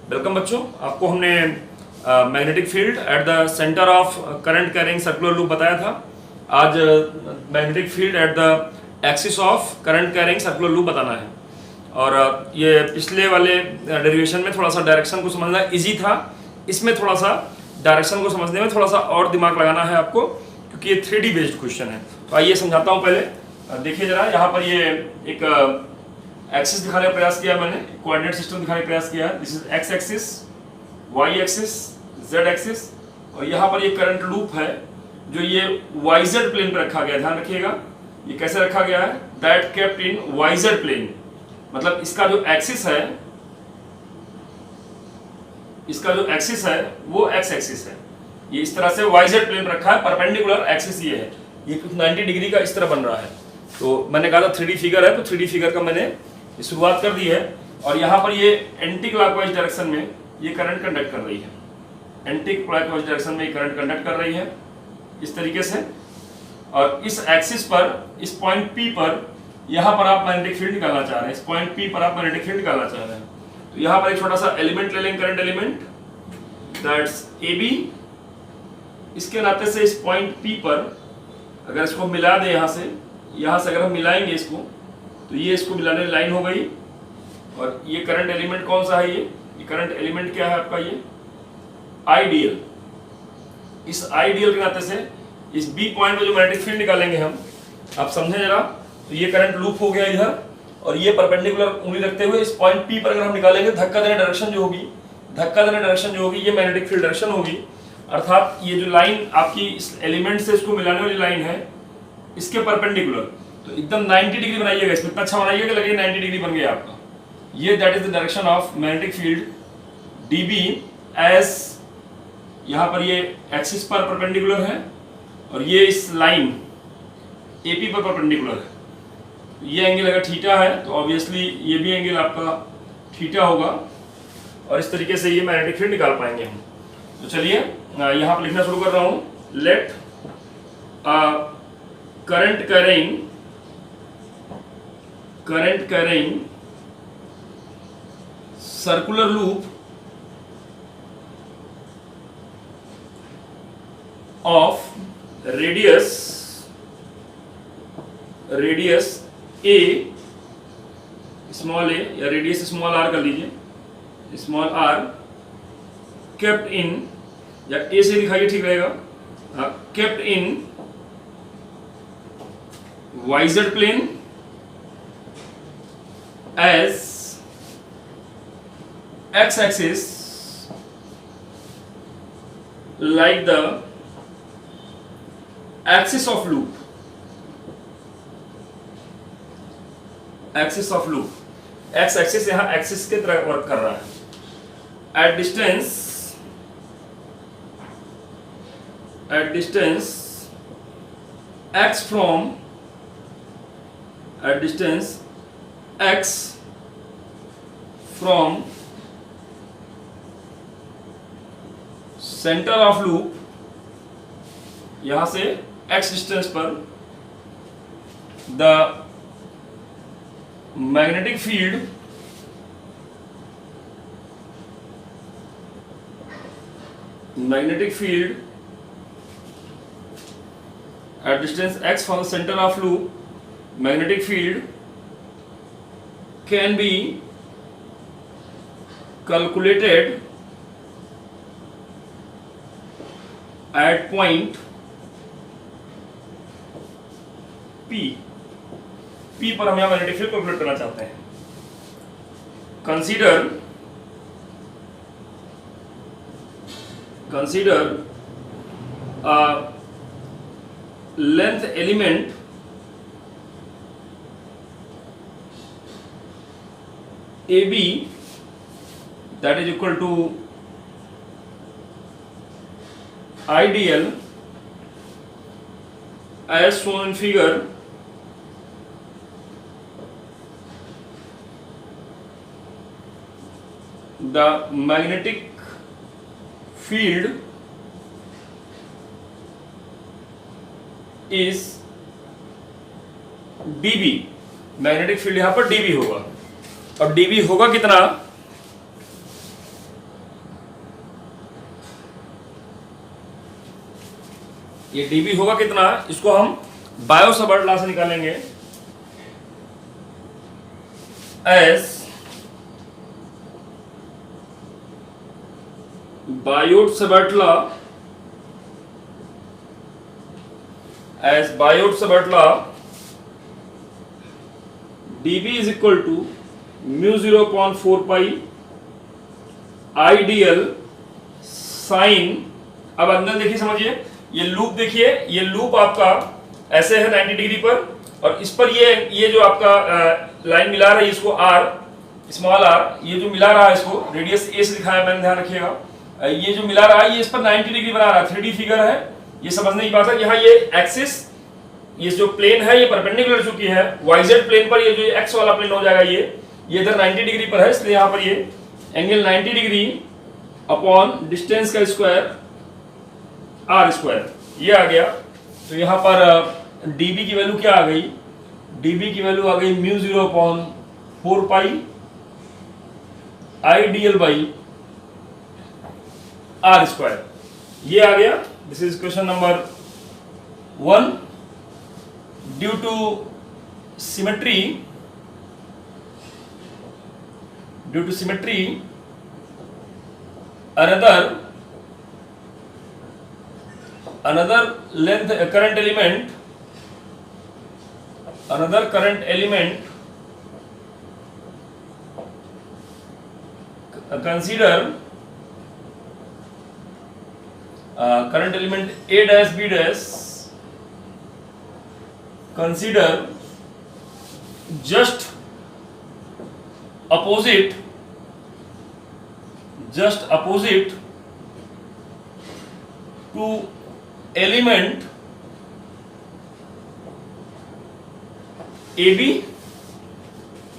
Welcome बच्चों, आपको हमने magnetic field at the centre of current carrying circular loop बताया था। आज magnetic field at the axis of current carrying circular loop बताना है। और ये पिछले वाले डेरिवेशन में थोड़ा सा डायरेक्शन को समझना इजी था, इसमें थोड़ा सा डायरेक्शन को समझने में थोड़ा सा और दिमाग लगाना है आपको, क्योंकि ये 3D बेस्ड क्वेश्चन है। तो आइए समझाता हूँ। पहले देखिए जरा, यहाँ पर ये एक एक्सिस दिखाने का प्रयास किया मैंने, कोऑर्डिनेट सिस्टम दिखाने का प्रयास किया। This is X axis, Y axis, Z axis, और यहाँ पर ये करंट लूप है जो ये वाईजेड प्लेन पर रखा गया। ध्यान रखिएगा ये कैसे रखा गया है, that kept in YZ plane. मतलब इसका जो एक्सिस है, वो एक्स एक्सिस है। ये इस तरह से वाईजेड प्लेन पर रखा है, परपेंडिकुलर एक्सिस ये है, ये कुछ 90 डिग्री का इस तरह बन रहा है। तो मैंने कहा था 3D फिगर है, तो 3D फिगर का मैंने शुरुआत कर दी है। और यहाँ पर ये एंटी क्लॉकवाइज डायरेक्शन में ये करंट कंडक्ट कर रही है, एंटी क्लॉकवाइज डायरेक्शन में ये करंट कंडक्ट कर रही है इस तरीके से। और इस एक्सिस पर, इस पॉइंट P पर, यहाँ पर आप मैग्नेटिक फील्ड निकालना चाह रहे हैं, इस पॉइंट P पर आप मैग्नेटिक फील्ड निकालना चाह रहे हैं। तो यहाँ पर एक छोटा सा एलिमेंट ले लेंगे, करंट एलिमेंट, दैट्स AB। इसके नाते से इस पॉइंट P पर अगर इसको मिला दें, यहाँ से अगर हम मिलाएंगे इसको, तो ये इसको मिलाने लाइन हो गई। और ये करंट एलिमेंट कौन सा है, ये करंट एलिमेंट क्या है आपका, ये आइडियल। इस आइडियल के नाते से इस बी पॉइंट पे जो मैग्नेटिक फील्ड निकालेंगे हम, आप समझे जरा। तो ये करंट लूप हो गया इधर, और ये परपेंडिकुलर उंगली रखते हुए इस पॉइंट पी पर अगर हम निकालेंगे, धक्का देने डायरेक्शन जो होगी, ये मैग्नेटिक फील्ड डायरेक्शन होगी। अर्थात ये जो लाइन आपकी इस एलिमेंट से इसको मिलाने वाली लाइन है, इसके परपेंडिकुलर, तो एकदम 90 डिग्री बनाइएगा, इसमें इतना अच्छा बनाइएगा कि लगे 90 डिग्री बन गया आपका। ये that is the direction of magnetic field dB, as यहाँ पर ये एक्सिस पर परपेंडिकुलर है, और ये इस लाइन AP पर परपेंडिकुलर है। ये एंगल अगर थीटा है तो ऑब्वियसली ये भी एंगल आपका थीटा होगा, और इस तरीके से ये मैग्नेटिक फील्ड निकाल पाएंगे हम। तो चलिए यहाँ पर लिखना शुरू कर रहा हूँ। Let current carrying circular loop of radius a, small a, या रेडियस स्मॉल r कर लीजिए, स्मॉल r, केप्ट इन, या a से दिखाइए ठीक रहेगा, kept in YZ plane as x-axis like the axis of loop. X-axis यहाँ axis के तरह वर्क कर रहा है। At distance x from centre of loop, यहां से x डिस्टेंस पर the magnetic field at distance x from the center of loop, magnetic field can be calculated at point P पर हम यहाँ मैग्नेटिक फील्ड कैलकुलेट करना चाहते हैं। Consider length element AB that is equal to ideal as shown in figure. The magnetic field is dB, magnetic field यहां पर dB होगा। अब dB होगा कितना, ये dB होगा कितना, इसको हम बायो सबर्ट लॉ से निकालेंगे। S Biot-Savart law, as Biot-Savart law, dB is equal to mu 0.4 pi IDL sin। अब अंदर देखिए, समझिए, ये लूप देखिए, ये लूप आपका ऐसे है 90 डिग्री पर, और इस पर ये जो आपका लाइन मिला रहा है इसको R, स्मॉल r, ये जो मिला रहा है इसको रेडियस a से दिखाया मैंने, ध्यान रखिएगा। ये जो मिला रहा है ये इस पर 90 डिग्री बना रहा है, 3D फिगर है, ये समझने की बात है। यहाँ ये एक्सिस, ये जो प्लेन है ये परपेंडिकुलर चुकी है, YZ प्लेन पर ये जो x वाला प्लेन हो जाएगा, ये इधर 90 डिग्री पर है, इसलिए यहाँ पर ये एंगल 90 डिग्री अपॉन डिस्टेंस का स्क्वायर r स्क्वायर, ये आ गया। तो यहाँ पर dB की वैल्यू क्या आ गई, dB की वैल्यू आ गई mu 0.4 pi IDL by R square, ये आ गया। This is question number 1। Due to symmetry, another length current element consider current element A dash B dash, consider just opposite to element AB,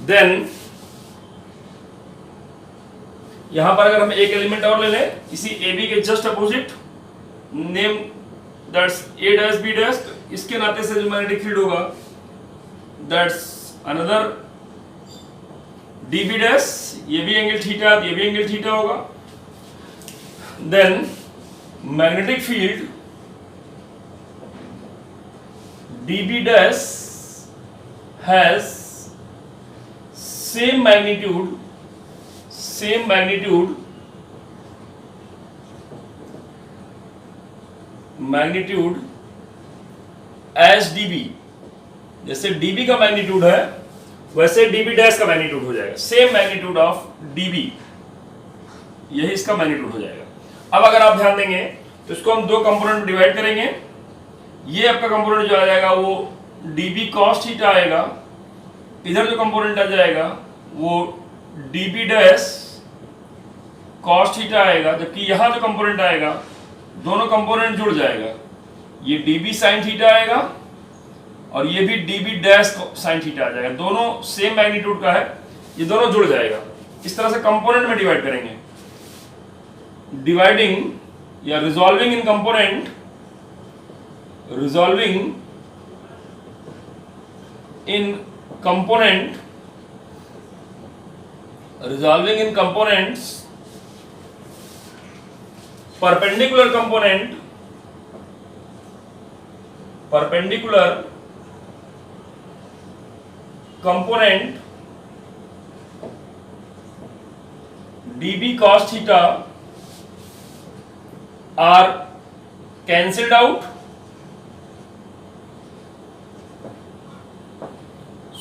then यहां पर अगर हम एक element और ले लें इसी AB के just opposite, name that's A dash B dash, इसके नाते से जो मैग्नेटिक फील्ड होगा दैट्स अनदर dB dash, ये भी एंगल थीटा, ये भी एंगल थीटा होगा। Then magnetic field dB dash has same magnitude as dB, जैसे dB का मैग्नीट्यूड है वैसे dB डैश का मैग्नीट्यूड हो जाएगा, सेम मैग्नीट्यूड ऑफ dB, यही इसका मैग्नीट्यूड हो जाएगा। अब अगर आप ध्यान देंगे तो इसको हम दो कंपोनेंट में डिवाइड करेंगे। ये आपका कंपोनेंट जो आ जाएगा वो dB cos थीटा आएगा, इधर जो कंपोनेंट आ जाएगा वो dB डैश cos थीटा आएगा, जबकि यहाँ जो कंपोनेंट आएगा दोनों कंपोनेंट जुड़ जाएगा, ये dB sin थीटा आएगा और ये भी dB डैश sin थीटा आ जाएगा, दोनों सेम मैग्नीट्यूड का है, ये दोनों जुड़ जाएगा। इस तरह से कंपोनेंट में डिवाइड करेंगे, डिवाइडिंग या resolving in component, resolving in components, perpendicular component dB cos theta are cancelled out,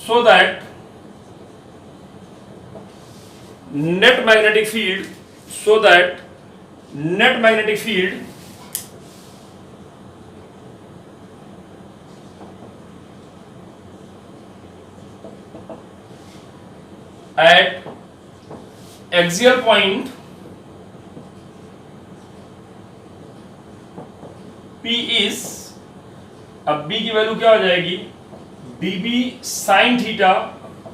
so that net magnetic field at axial point P is, अब B की वैल्यू क्या हो जाएगी, dB sin थीटा,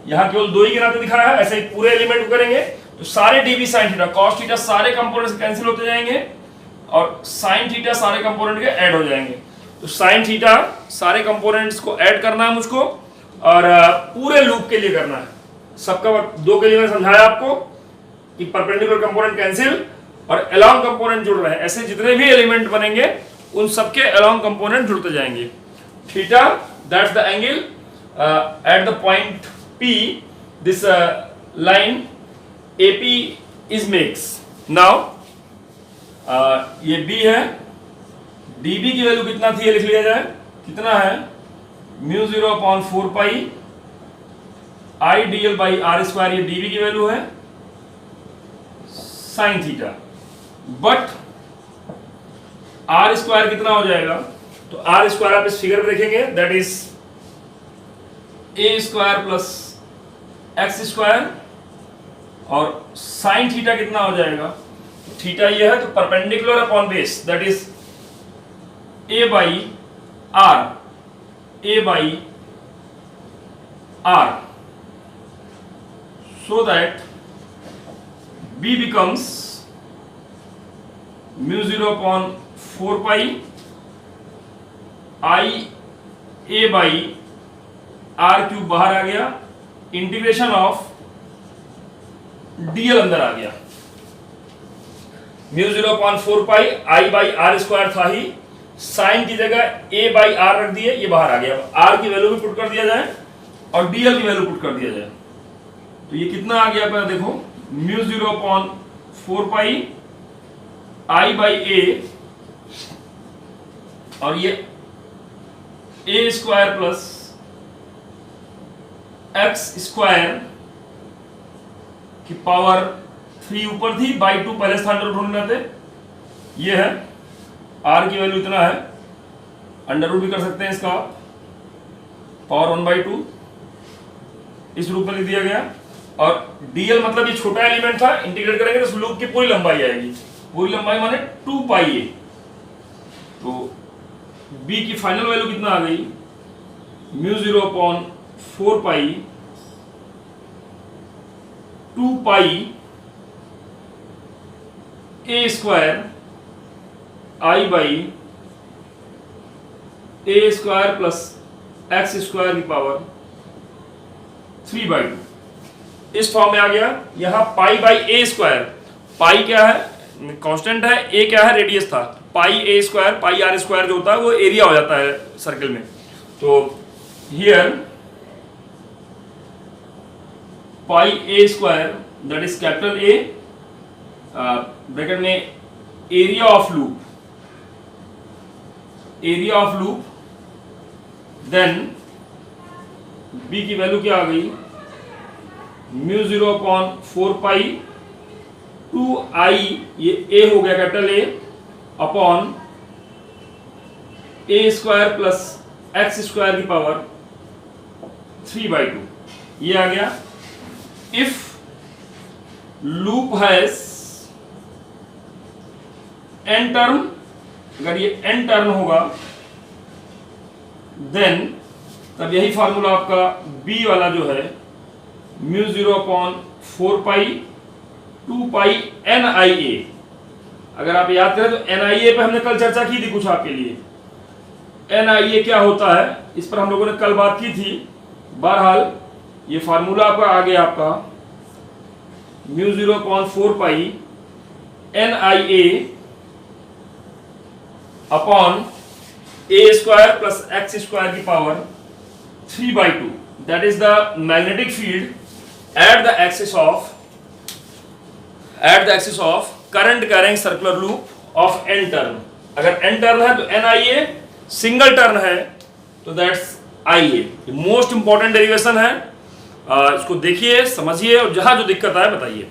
यहाँ केवल दो ही के नाते दिखाया है, ऐसे पूरे एलिमेंट को करेंगे तो सारे dB sin theta, cos theta सारे कंपोनेंट्स कैंसिल होते जाएंगे और sin थीटा सारे कंपोनेंट के ऐड हो जाएंगे। तो sin थीटा सारे कंपोनेंट्स को ऐड करना है मुझको और पूरे लूप के लिए करना है। सबका दो के लिए मैंने समझाया आपको कि परपेंडिकुलर कंपोनेंट कैंसिल और अलोंग कंपोनेंट जुड़ रहे हैं, ऐसे जितने भी एलिमेंट बनेंगे उन सबके अलोंग कंपोनेंट जुड़ते जाएंगे। Theta that's the angle at the point P this line AP is makes. Now ये B है, dB की वैल्यू कितना थी ये लिख लिया जाए, कितना है mu 0/4 pi I dl by r square, ये dB की वैल्यू है sine theta. But r square कितना हो जाएगा, तो आर स्क्वायर आप इस फिगर में देखेंगे that is a square plus x square, और साइन थीटा कितना हो जाएगा, तो थीटा ये है तो perpendicular upon base that is a by r, a by r, so that B becomes mu 0/4 pi I A by R cube बाहर आ गया, इंटीग्रेशन ऑफ dl अंदर आ गया। mu 0/4 pi I by r square था ही, sign की जगह a by are रख दिए, ये बाहर आ गया। r की वैल्यू भी पुट कर दिया जाए और dl की वैल्यू पुट कर दिया जाए, तो ये कितना आ गया पर देखो म्यू 0/4 पाई I बाई ए, और ये ए स्क्वायर प्लस एक्स स्क्वायर की पावर 3 ऊपर थी, बाई 2 पहले स्थान पर ढूंढना थे। ये है r की वैल्यू इतना है, अंडर रूट भी कर सकते हैं इसका, पावर 1/2 इस रूप में लिख दिया गया। और dl मतलब ये छोटा एलिमेंट था, इंटीग्रेट करेंगे तो लूप की पूरी लंबाई आएगी, पूरी लंबाई माने 2 पाई ए। तो b की फाइनल वैल्यू कितना आ गई, mu 0/4 pi 2 pi A square I by A square plus x square की पावर 3/2 इस फॉर्म में आ गया। यहां पाई बाई ए स्क्वायर, पाई क्या है कांस्टेंट है, ए क्या है रेडियस था, पाई A square pi are square जो होता है वो एरिया हो जाता है सर्कल में। तो here pi A square that is capital A bracket में area of loop, area of loop, then B की वैल्यू क्या आ गई, म्यू 0/4 पाई 2i, ये a हो गया capital A, upon A square plus x square की पावर 3/2, ये आ गया। If loop has n term, अगर ये n टर्म होगा देन तब यही फार्मूला आपका b वाला जो है म्यू 0/4 पाई 2 पाई NIA। अगर आप याद करें तो NIA पे हमने कल चर्चा की थी कुछ आपके लिए, NIA क्या होता है इस पर हम लोगों ने कल बात की थी। बहरहाल ये फार्मूला आपका आ गया, आपका म्यू 0/4 पाई NIA अपॉन ए स्क्वायर प्लस एक्स स्क्वायर की power 3/2, that is the magnetic field at the axis of current carrying circular loop of n turn। अगर n टर्न है तो NIA, सिंगल टर्न है तो that's IA। Most important derivation है, इसको देखिए समझिए और जहां जो दिक्कत आए बताइए।